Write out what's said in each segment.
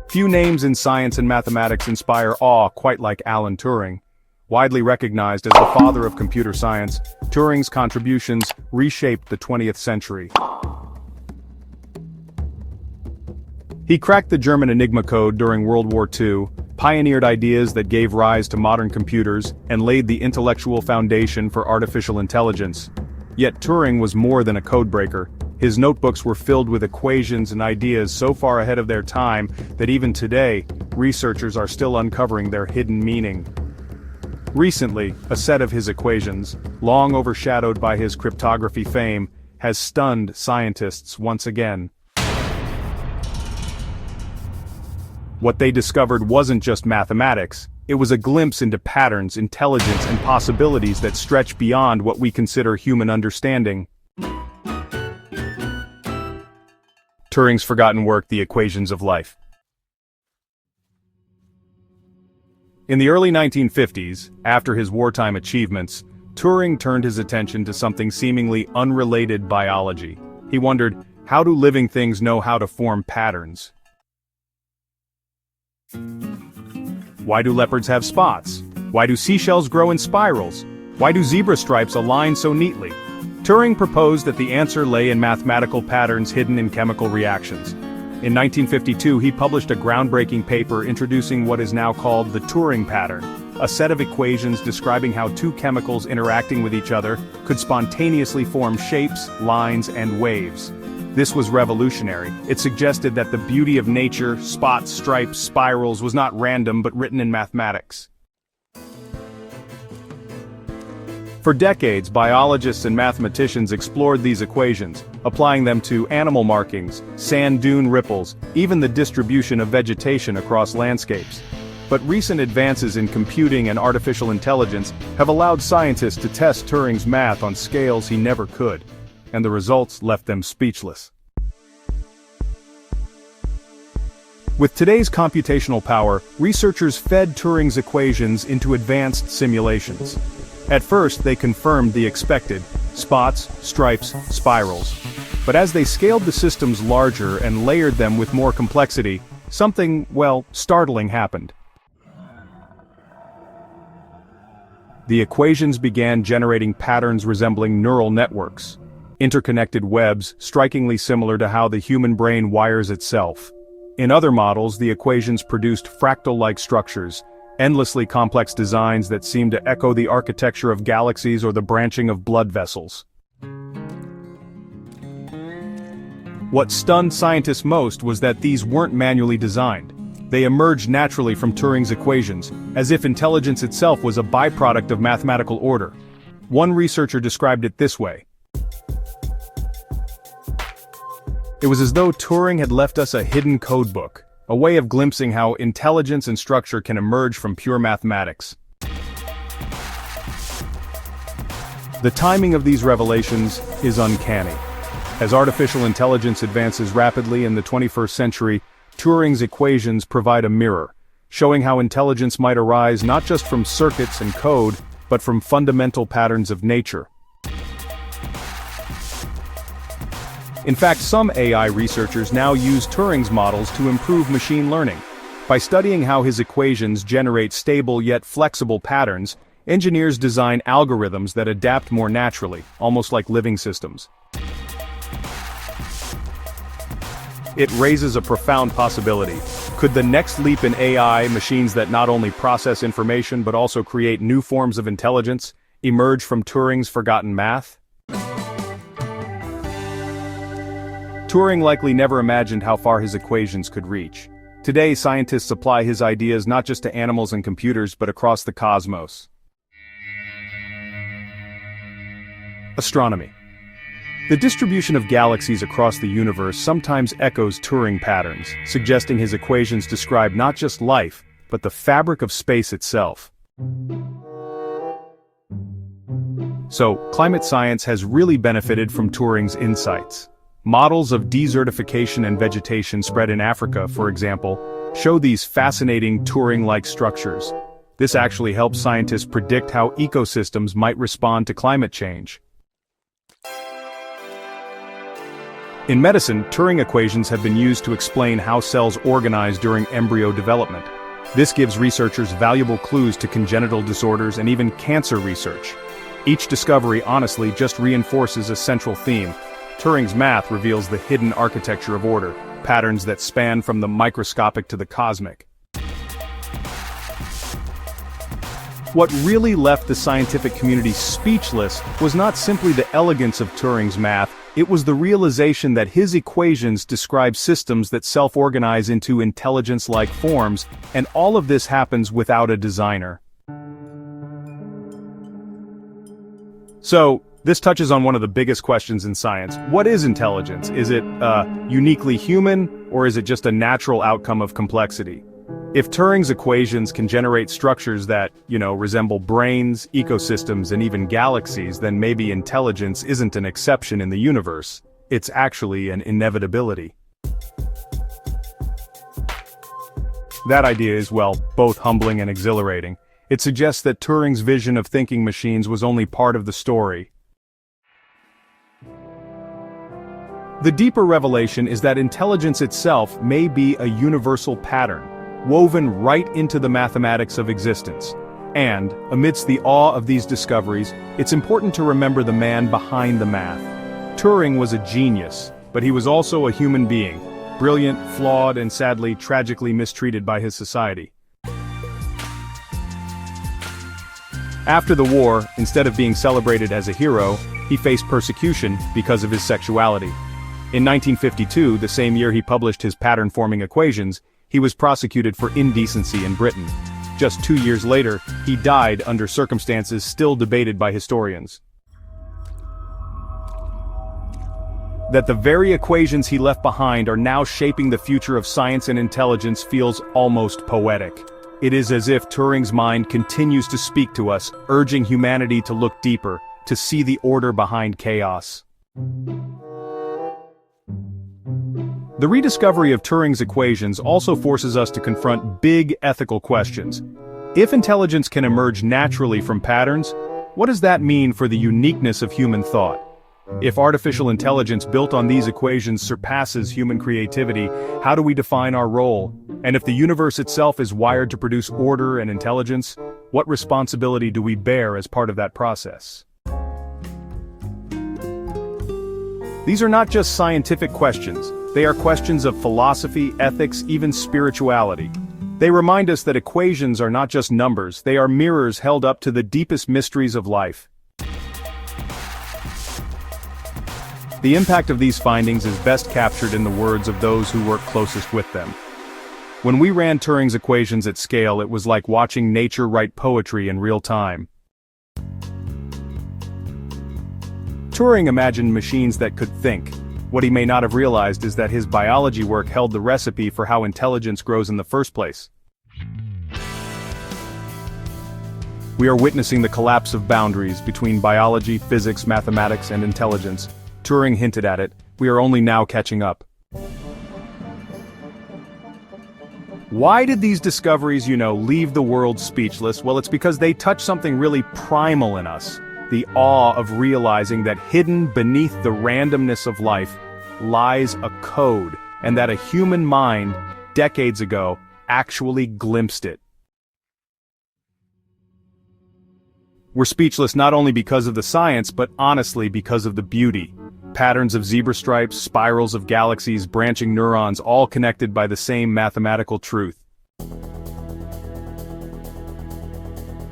Few names in science and mathematics inspire awe quite like Alan Turing. Widely recognized as the father of computer science, Turing's contributions reshaped the 20th century. He cracked the German Enigma code during World War II, pioneered ideas that gave rise to modern computers, and laid the intellectual foundation for artificial intelligence. Yet Turing was more than a codebreaker. His notebooks were filled with equations and ideas so far ahead of their time that even today, researchers are still uncovering their hidden meaning. Recently, a set of his equations, long overshadowed by his cryptography fame, has stunned scientists once again. What they discovered wasn't just mathematics, it was a glimpse into patterns, intelligence, and possibilities that stretch beyond what we consider human understanding. Turing's forgotten work, The Equations of Life. In the early 1950s, after his wartime achievements, Turing turned his attention to something seemingly unrelated: biology. He wondered, how do living things know how to form patterns? Why do leopards have spots? Why do seashells grow in spirals? Why do zebra stripes align so neatly? Turing proposed that the answer lay in mathematical patterns hidden in chemical reactions. In 1952, he published a groundbreaking paper introducing what is now called the Turing pattern, a set of equations describing how two chemicals interacting with each other could spontaneously form shapes, lines, and waves. This was revolutionary. It suggested that the beauty of nature, spots, stripes, spirals, was not random but written in mathematics. For decades, biologists and mathematicians explored these equations, applying them to animal markings, sand dune ripples, even the distribution of vegetation across landscapes. But recent advances in computing and artificial intelligence have allowed scientists to test Turing's math on scales he never could, and the results left them speechless. With today's computational power, researchers fed Turing's equations into advanced simulations. At first, they confirmed the expected: spots, stripes, spirals. But as they scaled the systems larger and layered them with more complexity, something, well, startling happened. The equations began generating patterns resembling neural networks, interconnected webs strikingly similar to how the human brain wires itself. In other models, the equations produced fractal-like structures, endlessly complex designs that seemed to echo the architecture of galaxies or the branching of blood vessels. What stunned scientists most was that these weren't manually designed. They emerged naturally from Turing's equations, as if intelligence itself was a byproduct of mathematical order. One researcher described it this way: "It was as though Turing had left us a hidden codebook, a way of glimpsing how intelligence and structure can emerge from pure mathematics." The timing of these revelations is uncanny. As artificial intelligence advances rapidly in the 21st century, Turing's equations provide a mirror, showing how intelligence might arise not just from circuits and code, but from fundamental patterns of nature. In fact, some AI researchers now use Turing's models to improve machine learning. By studying how his equations generate stable yet flexible patterns, engineers design algorithms that adapt more naturally, almost like living systems. It raises a profound possibility. Could the next leap in AI, machines that not only process information but also create new forms of intelligence, emerge from Turing's forgotten math? Turing likely never imagined how far his equations could reach. Today, scientists apply his ideas not just to animals and computers but across the cosmos. Astronomy. The distribution of galaxies across the universe sometimes echoes Turing patterns, suggesting his equations describe not just life, but the fabric of space itself. So, climate science has really benefited from Turing's insights. Models of desertification and vegetation spread in Africa, for example, show these fascinating Turing-like structures. This actually helps scientists predict how ecosystems might respond to climate change. In medicine, Turing equations have been used to explain how cells organize during embryo development. This gives researchers valuable clues to congenital disorders and even cancer research. Each discovery honestly just reinforces a central theme. Turing's math reveals the hidden architecture of order, patterns that span from the microscopic to the cosmic. What really left the scientific community speechless was not simply the elegance of Turing's math, it was the realization that his equations describe systems that self-organize into intelligence-like forms, and all of this happens without a designer. So, this touches on one of the biggest questions in science. What is intelligence? Is it, uniquely human, or is it just a natural outcome of complexity? If Turing's equations can generate structures that, resemble brains, ecosystems, and even galaxies, then maybe intelligence isn't an exception in the universe. It's actually an inevitability. That idea is, both humbling and exhilarating. It suggests that Turing's vision of thinking machines was only part of the story. The deeper revelation is that intelligence itself may be a universal pattern, woven right into the mathematics of existence. And, amidst the awe of these discoveries, it's important to remember the man behind the math. Turing was a genius, but he was also a human being, brilliant, flawed, and sadly, tragically mistreated by his society. After the war, instead of being celebrated as a hero, he faced persecution because of his sexuality. In 1952, the same year he published his pattern-forming equations, he was prosecuted for indecency in Britain. Just 2 years later, he died under circumstances still debated by historians. That the very equations he left behind are now shaping the future of science and intelligence feels almost poetic. It is as if Turing's mind continues to speak to us, urging humanity to look deeper, to see the order behind chaos. The rediscovery of Turing's equations also forces us to confront big ethical questions. If intelligence can emerge naturally from patterns, what does that mean for the uniqueness of human thought? If artificial intelligence built on these equations surpasses human creativity, how do we define our role? And if the universe itself is wired to produce order and intelligence, what responsibility do we bear as part of that process? These are not just scientific questions. They are questions of philosophy, ethics, even spirituality. They remind us that equations are not just numbers, they are mirrors held up to the deepest mysteries of life. The impact of these findings is best captured in the words of those who work closest with them. When we ran Turing's equations at scale, it was like watching nature write poetry in real time. Turing imagined machines that could think. What he may not have realized is that his biology work held the recipe for how intelligence grows in the first place. We are witnessing the collapse of boundaries between biology, physics, mathematics, and intelligence. Turing hinted at it. We are only now catching up. Why did these discoveries, leave the world speechless? Well, it's because they touch something really primal in us. The awe of realizing that hidden beneath the randomness of life lies a code, and that a human mind, decades ago, actually glimpsed it. We're speechless not only because of the science, but honestly because of the beauty. Patterns of zebra stripes, spirals of galaxies, branching neurons, all connected by the same mathematical truth.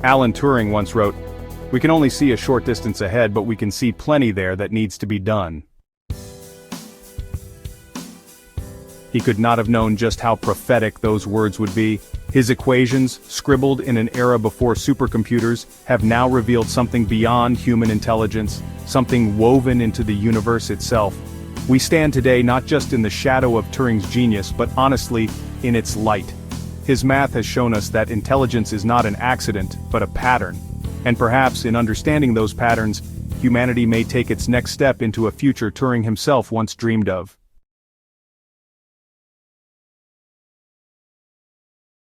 Alan Turing once wrote, "We can only see a short distance ahead, but we can see plenty there that needs to be done." He could not have known just how prophetic those words would be. His equations, scribbled in an era before supercomputers, have now revealed something beyond human intelligence, something woven into the universe itself. We stand today not just in the shadow of Turing's genius, but honestly, in its light. His math has shown us that intelligence is not an accident, but a pattern. And perhaps in understanding those patterns, humanity may take its next step into a future Turing himself once dreamed of.